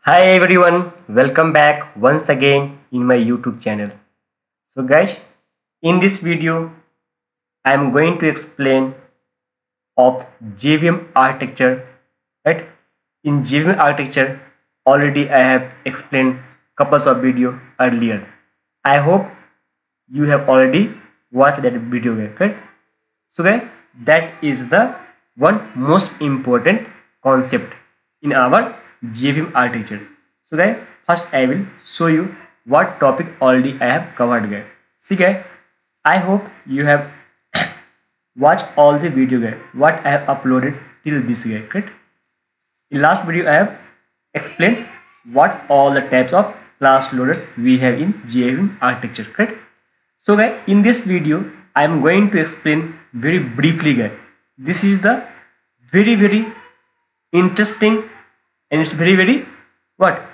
Hi everyone, welcome back once again in my YouTube channel. So guys, in this video I am going to explain of JVM architecture, right? In JVM architecture already I have explained couples of video earlier. I hope you have already watched that video, right? So guys, that is the one most important concept in our JVM architecture. So guys, first I will show you what topic already I have covered guys. See guys, I hope you have watched all the video guys what I have uploaded till this guys, right? In last video I have explained what all the types of class loaders we have in JVM architecture, right? So guys, in this video I am going to explain very briefly guys. This is the very interesting and it's very what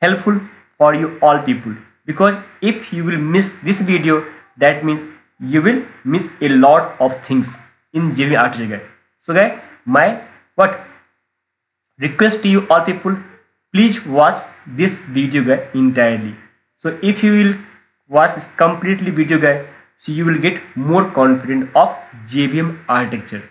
helpful for you all people, because if you will miss this video, that means you will miss a lot of things in JVM architecture. So guys, my what request to you all people, please watch this video guys entirely. So if you will watch this completely video guys, so you will get more confident of JVM architecture.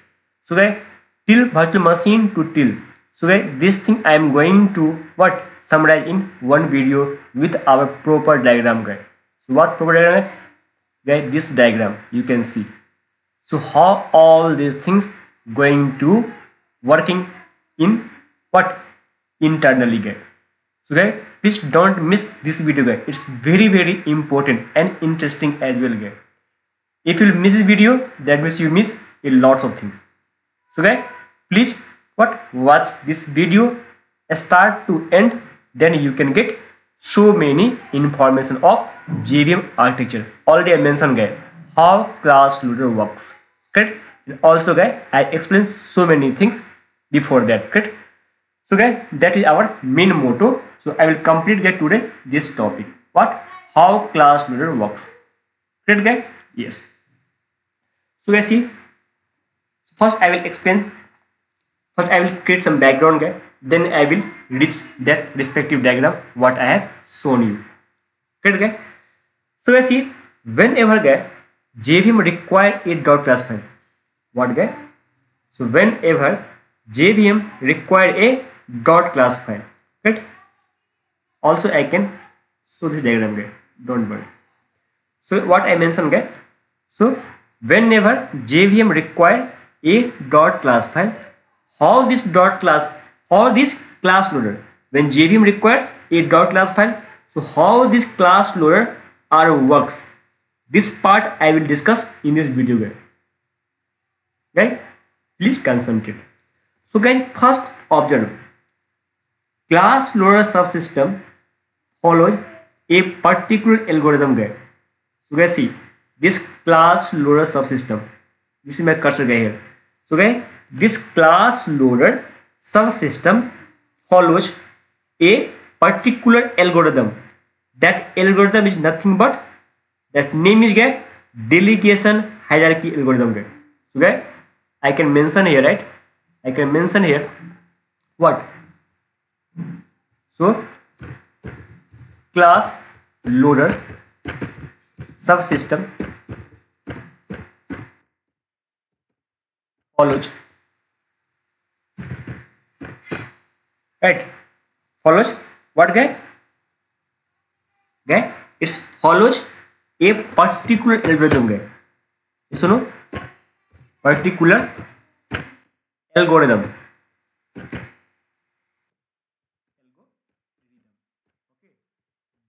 So guys, till virtual machine to till. So guys, this thing I am going to what summarize in one video with our proper diagram guys. So what proper diagram guys? This diagram you can see. So how all these things going to working in what internally guys. So guys, please don't miss this video guys. It's very important and interesting as well guys. If you miss this video, that means you miss a lots of things. So guys, please watch this video start to end, then you can get so many information of JVM architecture. Already I mentioned guys how class loader works, correct? And also guys, I explained so many things before that, correct? So guys, that is our main motto. So I will complete that today this topic. What? How class loader works. Correct guys? Yes. So guys, see. First I will explain. First I will create some background guys. Then I will reach that respective diagram what I have shown you. Correct guys? So guys, see. Whenever guys JVM require a dot class file. What guys? So whenever JVM require a dot class file, right? Also I can show this diagram guys, don't worry. So what I mentioned guys, so whenever JVM require a dot class file, how this class loader, when JVM requires a dot class file, so how this class loader works, this part I will discuss in this video guys. Right? Please concentrate. So guys, first observe, class loader subsystem follows a particular algorithm guys. So guys, see this class loader subsystem. This is my cursor guy here. So guys, this class loader subsystem follows a particular algorithm. That algorithm is nothing but that name is guys delegation hierarchy algorithm guys. So guys, I can mention here, right? I can mention here what? So class loader subsystem follows, right? Follows what guy? Guy, it follows a particular algorithm guy. So no, particular algorithm.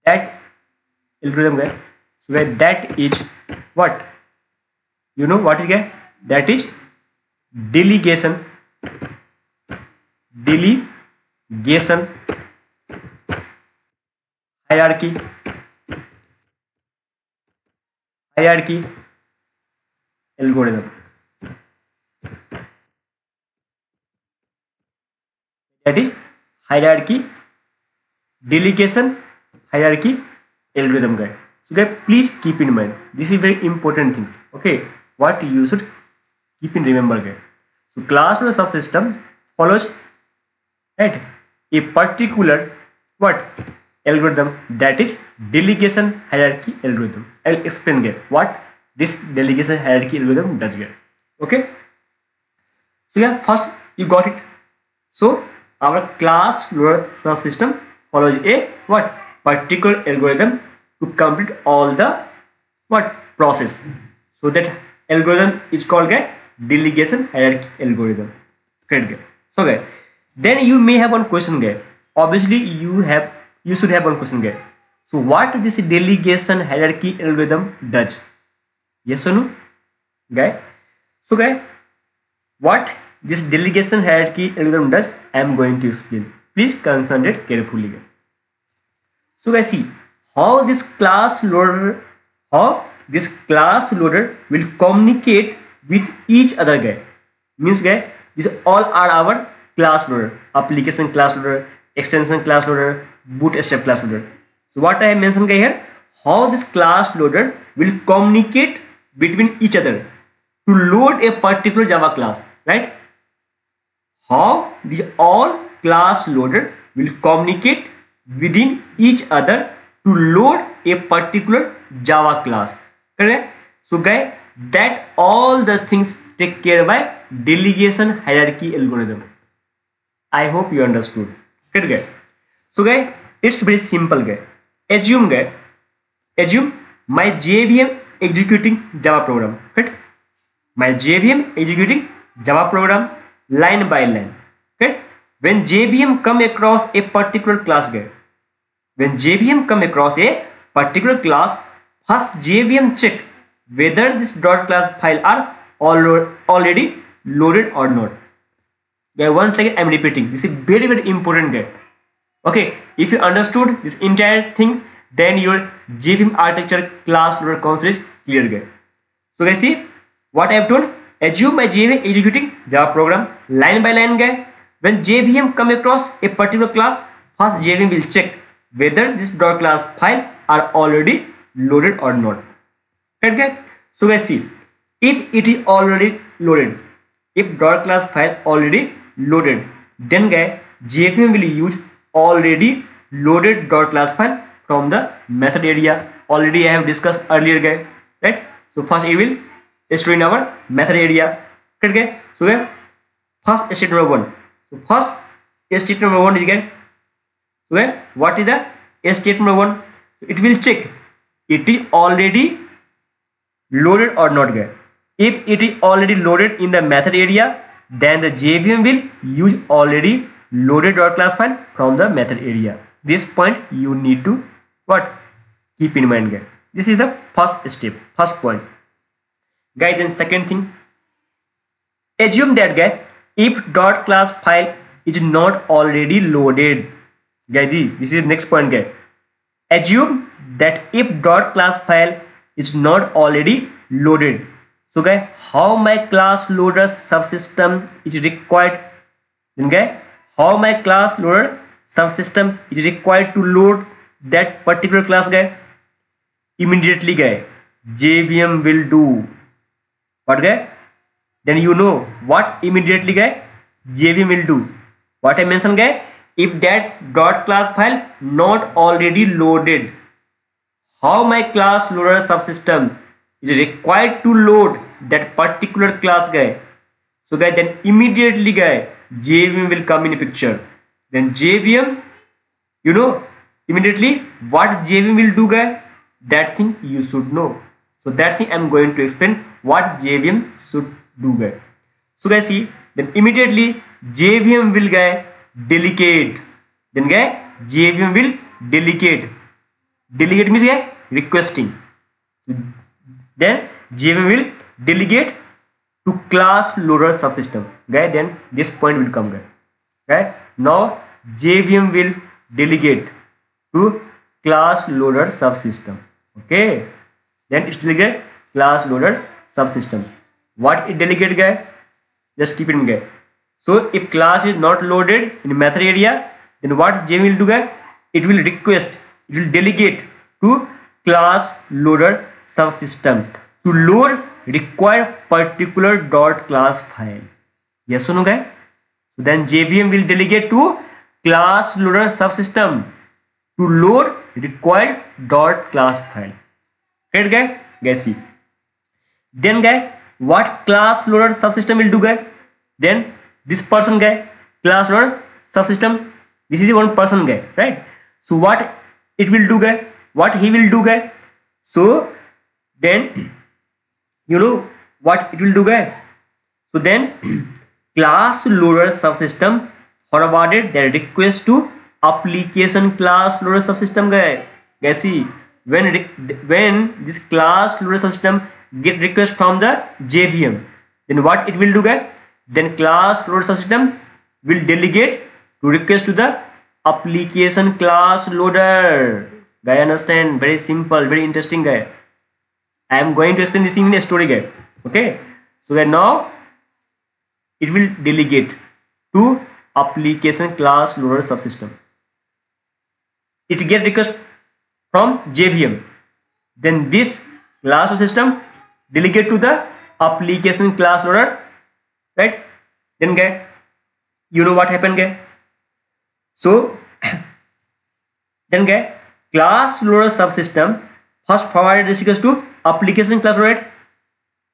That algorithm guy. So guy, that is what? You know what is guy? That is delegation hierarchy algorithm. That is hierarchy delegation hierarchy algorithm guy. So guys, please keep in mind, this is very important things. Okay, what you should keep in remember guys. So class loader subsystem follows, right? a particular what algorithm, that is delegation hierarchy algorithm. I will explain here what this delegation hierarchy algorithm does here. Okay, so yeah, first you got it. So our class loader subsystem follows a what particular algorithm to complete all the what process. So that algorithm is called a delegation hierarchy algorithm. Great guy. So guys, then you may have one question guy. Obviously you should have one question guy. So what this delegation hierarchy algorithm does? Yes or no guy? So guy, what this delegation hierarchy algorithm does, I am going to explain. Please concentrate carefully guys. So guys, see how this class loader will communicate with each other guy. Means guy, these all are our class loader, application class loader, extension class loader, bootstrap class loader. So what I have mentioned guy here, how this class loader will communicate between each other to load a particular Java class, right? How the all class loader will communicate within each other to load a particular Java class, correct? So guys, that all the things take care by delegation hierarchy algorithm. I hope you understood. Good guy. So guys, it's very simple guy. Assume my JVM executing Java program, right? My JVM executing Java program line by line, right? When JVM come across a particular class guy, first JVM check whether this .class file are already loaded or not. Guy, once again I am repeating, this is very important guy. Okay, if you understood this entire thing, then your JVM architecture class loader concept is clear guy. So guys, see what I have told. Assume my JVM executing Java program line by line guy. When JVM come across a particular class, first JVM will check whether this .class file are already loaded or not. Right guys? So guys, see if it is already loaded, if .class file already loaded, then guys JVM will use already loaded .class file from the method area. Already I have discussed earlier guys, right? So first it will store in our method area. Right guys? So guys, first state number 1. So first state number 1 is again. So guys, what is the state number 1? It will check it is already loaded or not guys. If it is already loaded in the method area, then the JVM will use already loaded .class file from the method area. This point you need to what keep in mind guys. This is the first step, first point guys. Then second thing, assume that guys if .class file is not already loaded guys, this is next point guys. Assume that if .class file is not already loaded, so guys how my class loader subsystem is required, then guys how my class loader subsystem is required to load that particular class guy? Immediately guy JVM will do what guy? Then you know what immediately guy JVM will do. What I mentioned guy, if that .class file not already loaded, how my class loader subsystem is required to load that particular class guy? So guy, then immediately guy JVM will come in picture. Then JVM, you know immediately what JVM will do guy, that thing you should know. So that thing I am going to explain what JVM should do guy. So guys, see then immediately JVM will guy delegate. Then guy JVM will delegate. Delegate means guy requesting. Then JVM will delegate to class loader subsystem guy. Then this point will come guy. Right now JVM will delegate to class loader subsystem. Okay, then it's delegate class loader subsystem. What it delegate guy? Just keep it in guy. So if class is not loaded in method area, then what JVM will do guy? It will request, it will delegate to class loader subsystem to load required particular .class file. Yes or no guy? So then JVM will delegate to class loader subsystem to load required dot class file. Correct guy? Guys see. Then guy, what class loader subsystem will do guy? Then this person guy, class loader subsystem, this is one person guy, right? So what it will do guy? What he will do guy? So then you know what it will do guy? So then class loader subsystem forwarded the request to application class loader subsystem guy. Guys see, when this class loader subsystem get request from the JVM, then what it will do guy? Then class loader subsystem will delegate to request to the application class loader. Guy understand? Very simple, very interesting guy. I am going to explain this in a story guy. Okay, so that now it will delegate to application class loader subsystem. It get request from JVM, then this class loader system delegate to the application class loader, right? Then guy, you know what happened guy? So then guy, class loader subsystem first forwarded this request to application class loader.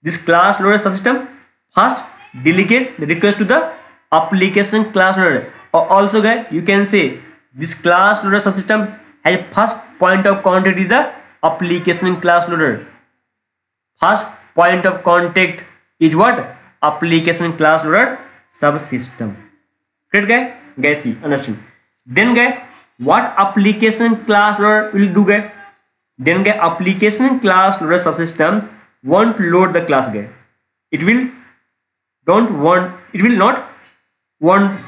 This class loader subsystem first delegate the request to the application class loader. Also guy, you can say this class loader subsystem has first point of contact is the application class loader. First point of contact is what? Application class loader subsystem. Correct guy? Guys see, understand. Then guy, what application class loader will do guy? Then guy, application class loader subsystem won't load the class guy. It will not want,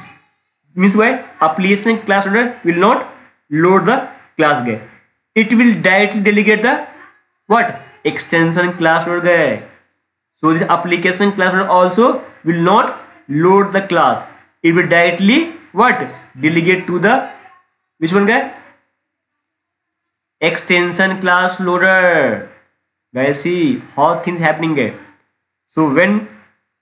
means why? Application class loader will not load the class guy. It will directly delegate the what? Extension class loader guy. So this application class loader also will not load the class. It will directly what? Delegate to the which one guy? Extension class loader. Guys see how things happening guy. So when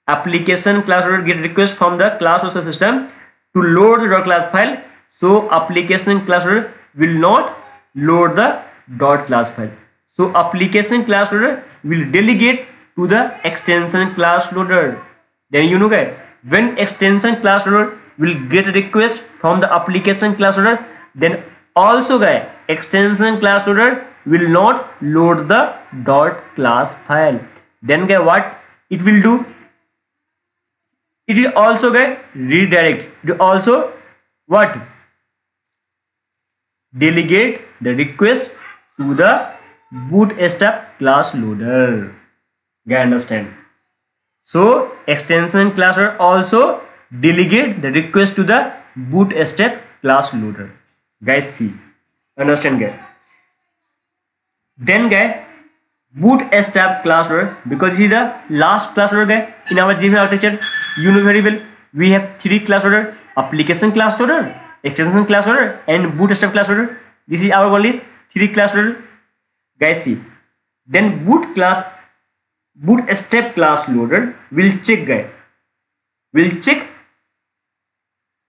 application class loader get request from the class loader system to load the .class file, so application class loader will not load the .class file. So application class loader will delegate to the extension class loader. Then you know guys, when extension class loader will get a request from the application class loader, then also guys, extension class loader will not load the .class file. Then guys, what it will do? It will also guys redirect. It will also what? Delegate the request to the bootstrap class loader. Guys understand? So extension class loader also delegate the request to the bootstrap class loader. Guys see, understand guys? Then guys, bootstrap class loader, because this is the last class loader guy in our JVM architecture. You know very well, we have three class loader: application class loader, extension class loader, and bootstrap class loader. This is our only three class loader. Guys see, then bootstrap class loader will check guy, will check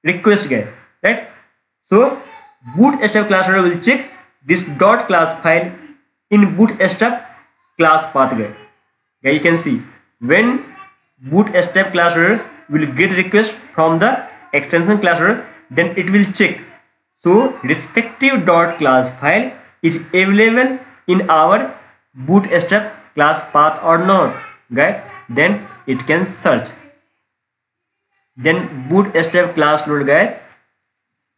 request guy, right? So bootstrap class loader will check this .class file in bootstrap class path guy. Guy you can see, when bootstrap class loader will get request from the extension class loader, then it will check so respective .class file is available in our bootstrap class path or not guy. Then it can search. Then bootstrap class loader guy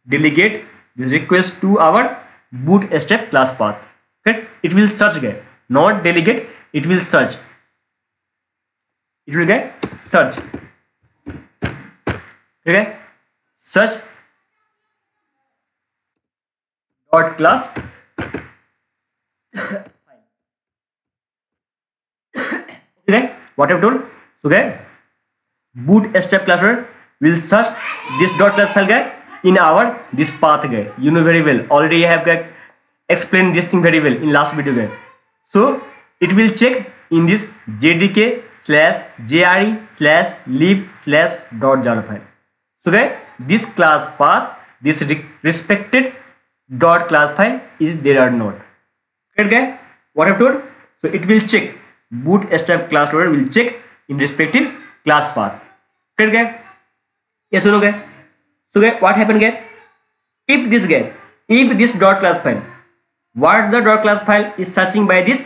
delegate this request to our bootstrap class path. Okay, it will search guy, not delegate. It will search. It will get search. Okay, search .class okay, what I've told. So okay, bootstrap class loader will search this .class file guy in our this path guy. You know very well, already I have explained this thing very well in last video guy. So it will check in this jdk/jre/lib/.jar file. So guys, this class path this respected dot class file is there or not. Correct guys? What I've told? So it will check, bootstrap class loader will check in respective class path. Correct guys? Yes or no guys? So guys, what happened guys? If this dot class file, what the dot class file is searching by this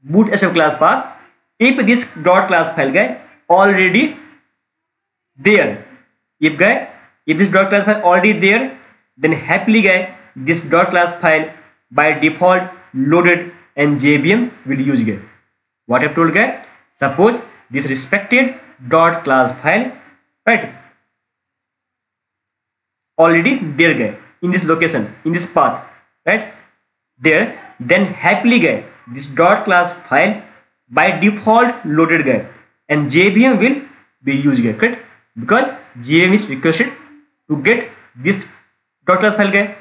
bootstrap class path, if this dot class file guy already there, if this dot class file already there, then happily guy this dot class file by default loaded and JVM will use guy. What I've told guy, suppose this respected dot class file, right, already there guy in this location, in this path, right there, then happily guy this dot class file by default loaded guy and JVM will be used guy. Correct? Because JVM is requested to get this dot class file guy.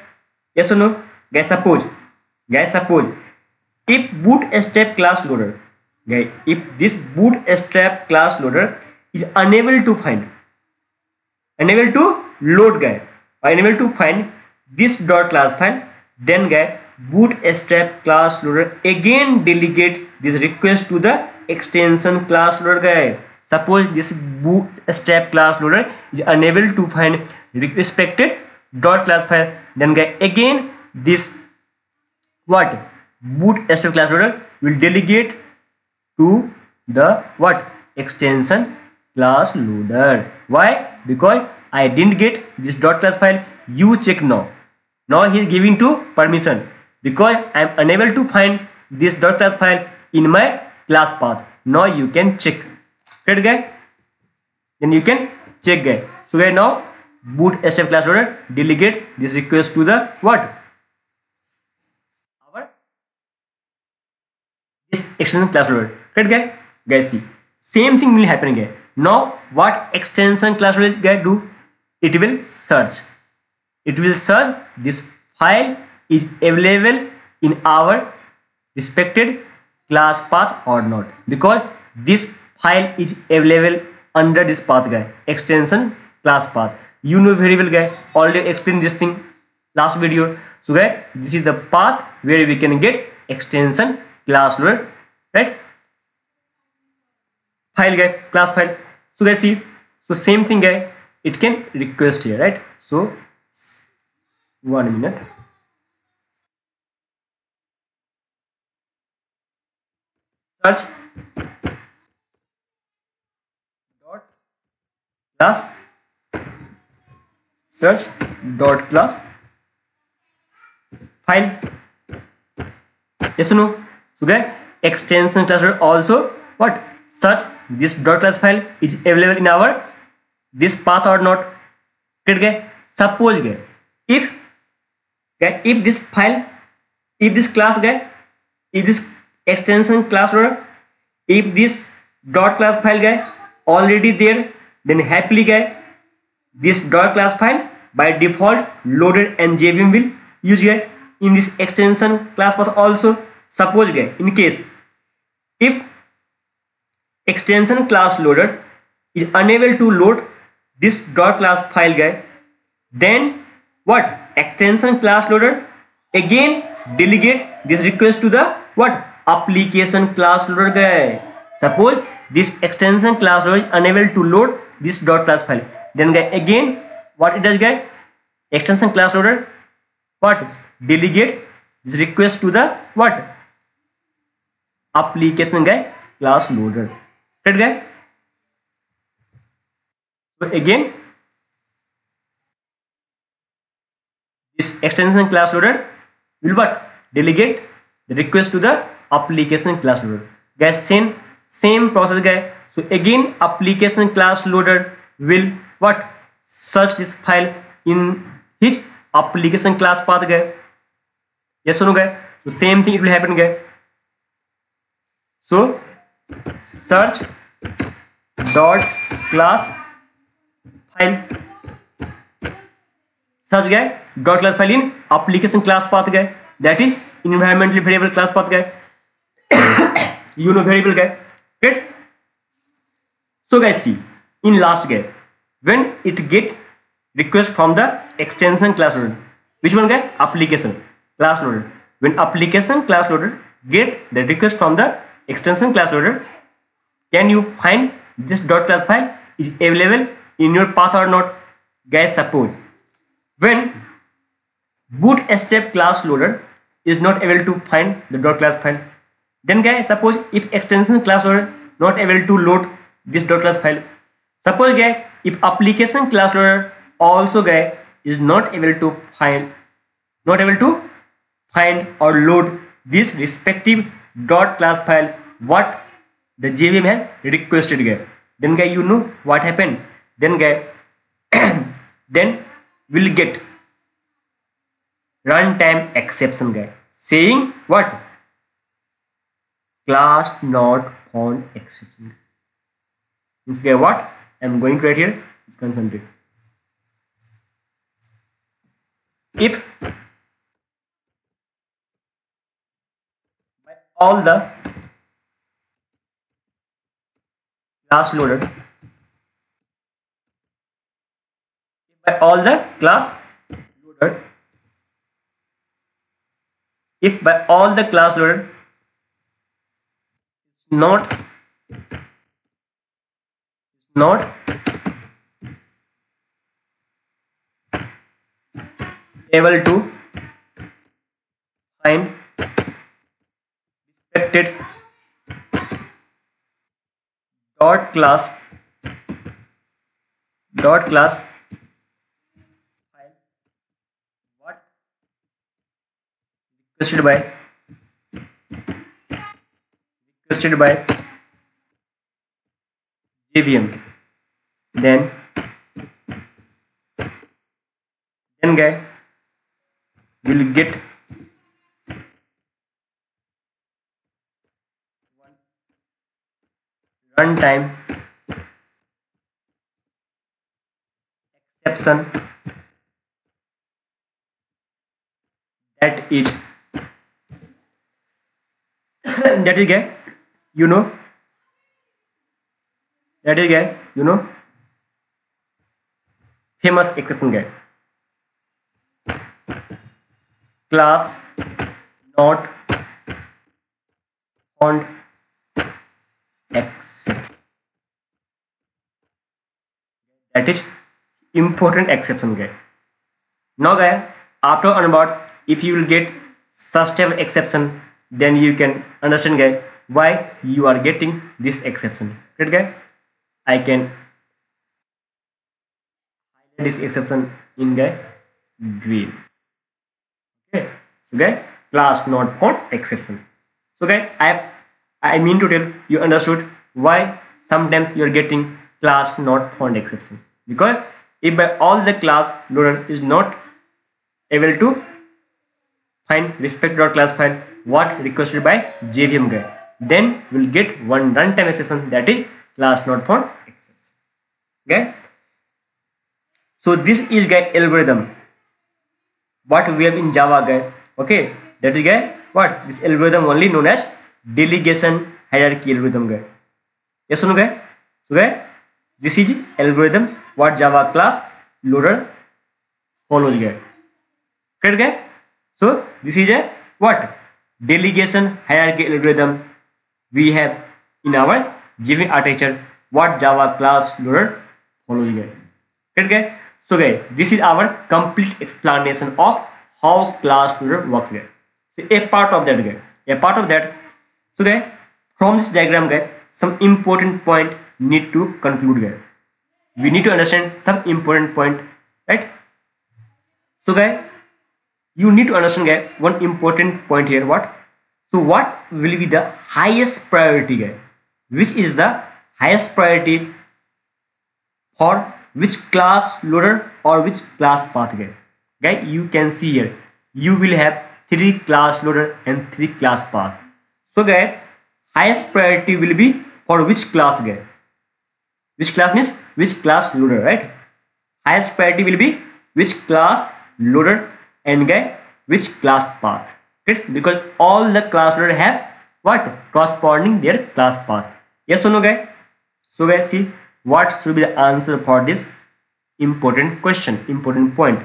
Yes or no guys? Suppose if bootstrap class loader guy, if this bootstrap class loader is unable to load guy, or unable to find this dot class file, then guy bootstrap class loader again delegate this request to the extension class loader guy. Suppose this bootstrap class loader is unable to find respected dot class file, then guy again this what bootstrap class loader will delegate to the what extension class loader. Why? Because I didn't get this dot class file, you check now. Now he is giving to permission because I am unable to find this dot class file in my class path. Now you can check. Correct guy? Then you can check guy. So guy, now bootstrap class loader delegate this request to the what? Our this extension class loader. Correct guy? Guys, see, same thing will happen guy. Now what extension class loader guy do? It will search. It will search this file is available in our respected class path or not, because this file is available under this path guy, extension class path. You know very well guy, already explained this thing last video. So guy, this is the path where we can get extension class loader, right? File guy, class file. So guys, see, so same thing guy, it can request here, right? So 1 minute. Search dot class, search dot class file. Yes or no? So guys, extension class loader also what? Search this dot class file is available in our this path or not. Correct guy? Suppose guy, if this file, if this class guy, if this extension class loader, if this dot class file guy already there, then happily guy this dot class file by default loaded and JVM will use guy in this extension class path also. Suppose guy, in case if extension class loader is unable to load this dot class file guy, then what? Extension class loader again delegate this request to the what? Application class loader guy. Suppose this extension class loader is unable to load this dot class file, then guy again what it does guy? Extension class loader what? Delegate this request to the what? Application guy class loader. Right guy? So again this extension class loader will what? Delegate the request to the application class loader. Guys, same process guy. So again application class loader will what? Search this file in his application class path guy. Yes or no guy? So same thing it will happen guy. So search dot class file, search guy dot class file in application class path guy, that is environmentally variable class path guy. You know variable guy, right? So guys, see, in last guy, when it get request from the extension class loader. Which one guy? Application class loader. When application class loader get the request from the extension class loader, can you find this dot class file is available in your path or not? Guys, suppose when bootstrap class loader is not able to find the dot class file, then guys, suppose if extension class loader not able to load this dot class file, suppose guys if application class loader also guys is not able to find or load this respective dot class file what the JVM has requested guys, then guys you know what happened, then guys then we'll get runtime exception guys saying what? Class not found exception. Means guys what I'm going to write here is concentrate. If by all the class loader, if by all the class loader not able to find respected dot class file what requested by JVM, then guy will get runtime exception that is guy you know famous exception guy, class not found exception. That is important exception guy. Now guy, after onwards if you will get such type of exception, then you can understand guy why you are getting this exception. Right guy, I can highlight this exception in the green. Okay, so guy, class not found exception. So guy, I mean to tell you understood why sometimes you are getting class not found exception, because if by all the class loader is not able to find respect.class file what requested by JVM guy, then we'll get one runtime exception, that is class not found exception. Okay, so this is guy algorithm what we have in Java guy. Okay, that is guy what this algorithm only known as delegation hierarchy algorithm guy. Yes or no guy? So guy, this is algorithm what Java class loader follows guy. Correct guy? So this is a what delegation hierarchy algorithm we have in our JVM architecture what Java class loader follows guy. Correct guy? So guys, this is our complete explanation of how class loader works guy. So a part of that, so guys, from this diagram guys, some important point need to conclude guys. We need to understand some important point, right? So guys, you need to understand guys one important point here. What? So what will be the highest priority guys? Which is the highest priority for which class loader or which class path guy? Guys, you can see here you will have 3 class loader and 3 class path. So guys, highest priority will be for which class guy? Which class means which class loader, right? Highest priority will be which class loader and guy which class path, right? Because all the class loader have what corresponding their class path. Yes or no guy? So guys, see what should be the answer for this important question, important point.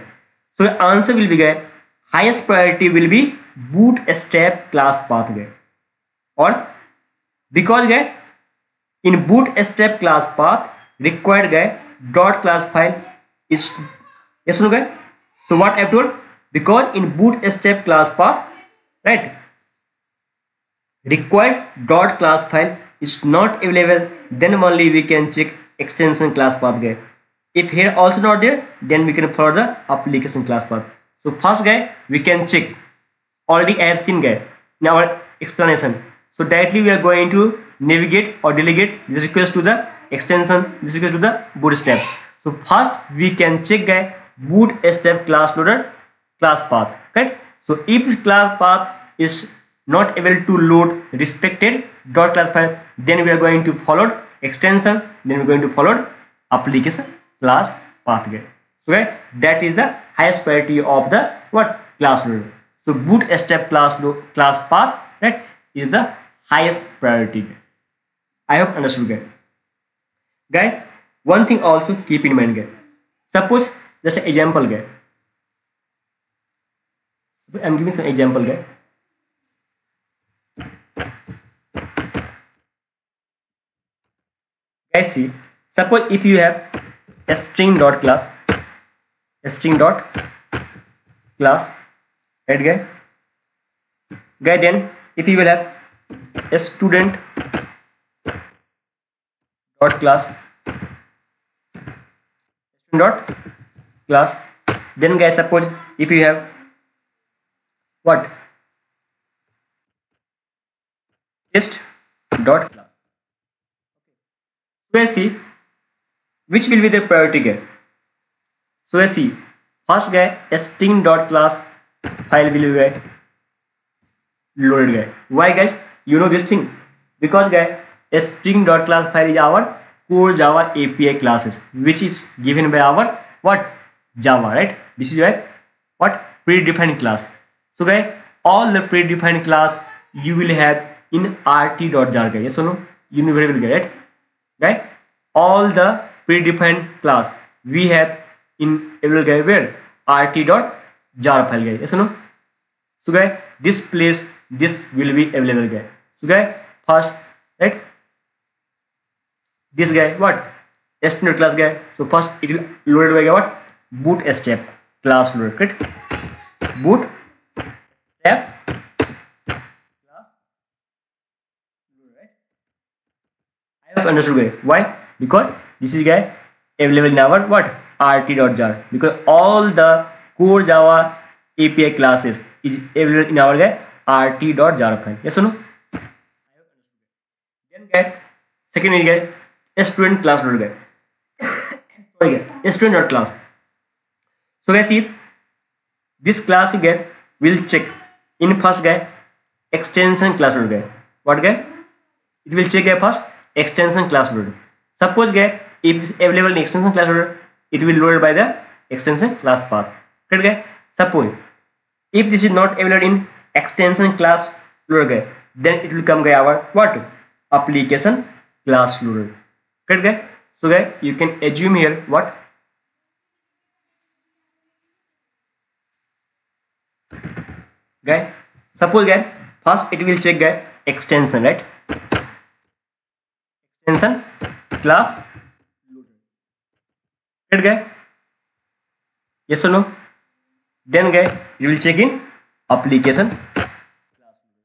So the answer will be guys, highest priority will be bootstrap class path guys. Or because guys in bootstrap class path required guys dot class file is, yes no guys. So what I have told, because in bootstrap class path, right, required dot class file is not available, then only we can check extension class path guy. If here also not there, then we can follow the application class path. So first guy we can check, already I have seen guy in our explanation. So directly we are going to navigate or delegate this request to the extension, this request to the bootstrap. So first we can check guy bootstrap class loader class path, right? So if this class path is not able to load respected dot class file, then we are going to follow extension, then we are going to follow application class path guy. So guys, that is the highest priority of the what class loader. So bootstrap class path, right, is the highest priority guy. I hope understood guy. Guy, one thing also keep in mind guy. Suppose just an example guy. I'm giving some example guy. Guys see, suppose if you have a string dot class, right guy, then if you will have a student dot class, then guys suppose if you have what test dot class. So let's see which will be the priority guy. So let's see, first guy a string dot class file will be loaded guy. Why guys? You know this thing, because guy a string dot class file is our core Java API classes, which is given by our what Java, right? This is why what predefined class. So guy all the predefined class you will have in rt.jar guy. Yes or no? You know very well guy, right? Right? All the predefined class we have in available guy where rt.jar file guy. Yes or no? So guy this place this will be available guy. So guy first, right, this guy what string class guy. So first it will loaded by what bootstrap class loaded, right? Bootstrap I have understood guy. Why? Because this is guy available in our what rt.jar, because all the core Java API classes is available in our guy rt.jar file. Yes or no? Then guy second is guy a student class loader guy. Sorry guy, a student.class. So guys see this class guy will check in first guy extension class loader guy. What guy? It will check guy first extension class loader. Suppose guy if it is available in extension class loader, it will loaded by the extension class path. Correct guy? Suppose if this is not available in extension class loader guy, then it will come guy our what application class loader. Correct guy? So guy you can assume here what guy, suppose guy first it will check guy extension, right, extension class loader. Right guy? Yes or no? Then guy you will check in application class loader.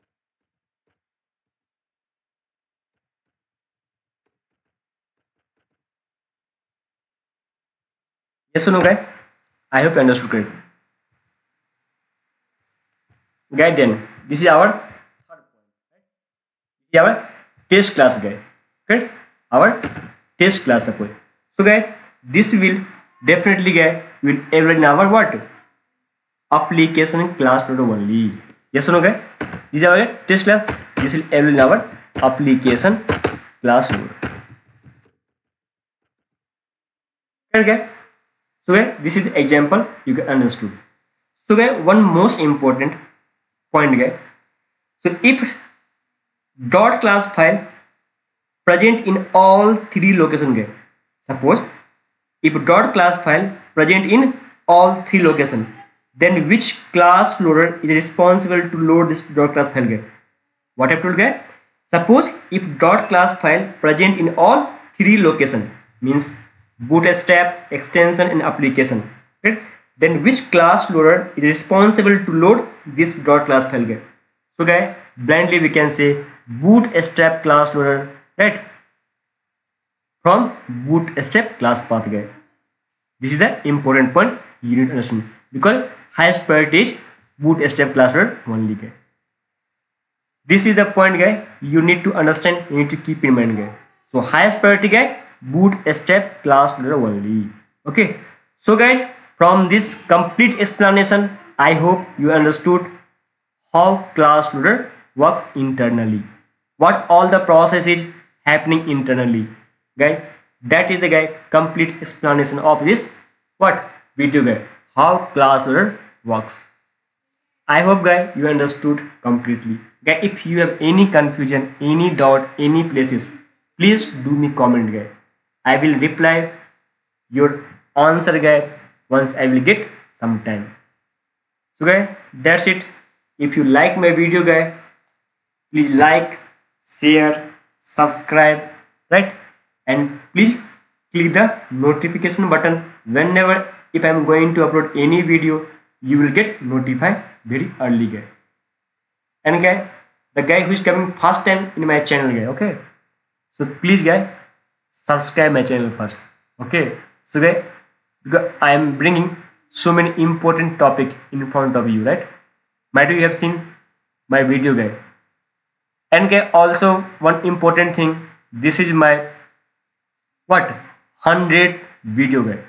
Yes or no guy? I hope you understood correctly. Guy then this is our third point, right? This is our test class guy, correct? Our test class suppose. So guy this will definitely guy will available in our what application class loader only. Yes or no guy? This is our test class. This will available in our application class loader. Correct guy? So guy this is the example you can understood. So guy one most important point guy. So if dot class file present in all three location guy, suppose if dot class file present in all three locations, then which class loader is responsible to load this dot class file guy? What I told guy? Suppose if dot class file present in all three locations, means bootstrap, extension and application, right? Then which class loader is responsible to load this dot class file guy? So guys, blindly we can say bootstrap class loader, right? From bootstrap class path guy. This is the important point you need to understand, because highest priority is bootstrap class loader only guy. This is the point guy you need to understand, you need to keep in mind guy. So highest priority guy, bootstrap class loader only. Okay. So guys, from this complete explanation, I hope you understood how class loader works internally, what all the process is happening internally. Guys, that is the guy complete explanation of this what video guy, how class loader works. I hope guys you understood completely. Guys, if you have any confusion, any doubt, any places, please do me comment guy. I will reply your answer guy once I will get some time. So guys, that's it. If you like my video guy, please like, share, subscribe, right? And please click the notification button. Whenever if I am going to upload any video, you will get notified very early guy. And guy, the guy who is coming first time in my channel guy, okay? So please guy, subscribe my channel first, okay? So guy, because I am bringing so many important topic in front of you, right? Might you have seen my video guy. And guy, also one important thing, this is my what 100th video guy,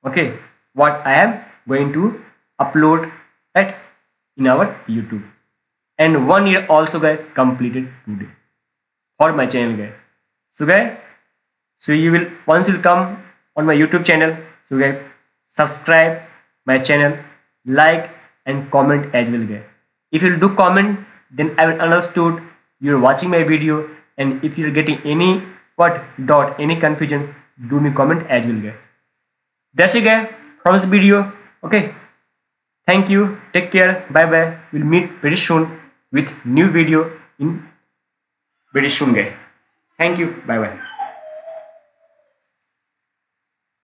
okay, what I am going to upload at in our YouTube, and 1 year also guy completed today for my channel guy. So guy, so you will once you will come on my YouTube channel, so guy, subscribe my channel, like and comment as well guy. If you will do comment, then I will understood you're watching my video, and if you're getting any what doubt, any confusion, do me comment as well guy. That's it guy from this video. Okay, thank you, take care, bye bye. We'll meet very soon with new video in very soon guy. Thank you, bye bye.